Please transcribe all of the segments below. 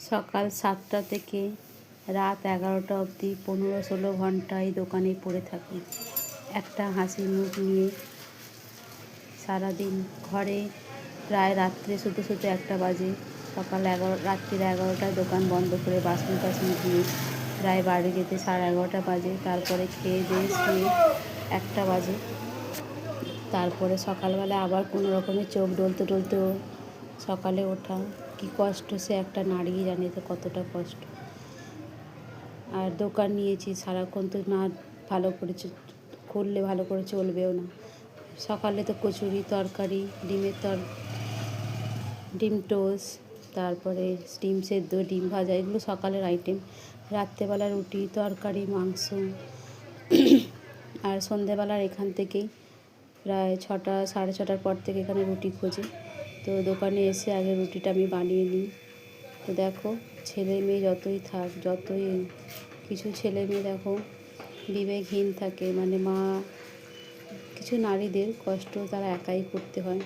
সকাল 7টা থেকে রাত 11টা অবধি 15-16 ঘন্টা এই দোকানে পড়ে থাকি। একটা হাসি মুখ নিয়ে সারাদিন ঘরে প্রায় রাত্রে শুতে শুতে 1টা বাজে। রাত্রির 11টায় দোকান বন্ধ করে বাসন টাসন ধুয়ে প্রায় বাড়ি যেতে 11:30 বাজে। তারপরে খেয়ে দিয়ে শুয়ে 1টা বাজে। তারপরে সকালবেলা আবার কোনো রকমে চোখ ডলতে ডলতেও সকালে ওঠা। কী কষ্ট সে একটা নারী জানে তো কতটা কষ্ট। আর দোকান নিয়েছি, সারাক্ষণ তো না ভালো করে করলে ভালো করে চলবেও না। সকালে তো কচুরি, তরকারি, ডিম টোস্ট, তারপরে ডিম সেদ্ধ, ডিম ভাজা, এগুলো সকালের আইটেম। রাত্রেবেলা রুটি, তরকারি, মাংস। আর সন্ধেবেলার এখান থেকেই প্রায় 6টা 6:30টার পর থেকে এখানে রুটি খোঁজে। তো দোকানে এসে আগে রুটিটা আমি বানিয়ে নিই। তো দেখো, ছেলে মেয়ে যতই থাক, যতই কিছু ছেলে মেয়ে দেখো বিবেকহীন থাকে, মানে মা কিছু নারীদের কষ্ট তারা একাই করতে হয়।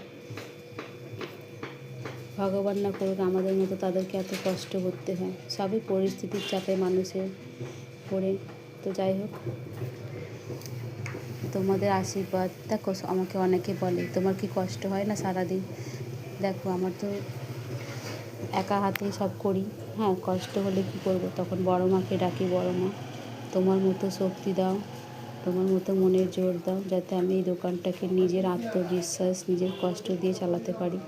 ভগবান না করুক আমাদের মতো তাদেরকে এত কষ্ট করতে হয়। সবই পরিস্থিতির চাপে মানুষের পড়ে। তো যাই হোক, তোমাদের আশীর্বাদ। দেখো আমাকে অনেকে বলে তোমার কি কষ্ট হয় না সারাদিন? দেখো আমার তো একা হাতেই সব করি। হ্যাঁ, কষ্ট হলে কী করবো, তখন বড় মাকে ডাকি, বড় মা তোমার মতো শক্তি দাও, তোমার মতো মনের জোর দাও, যাতে আমি এই দোকানটাকে নিজের আত্মবিশ্বাস, নিজের কষ্ট দিয়ে চালাতে পারি।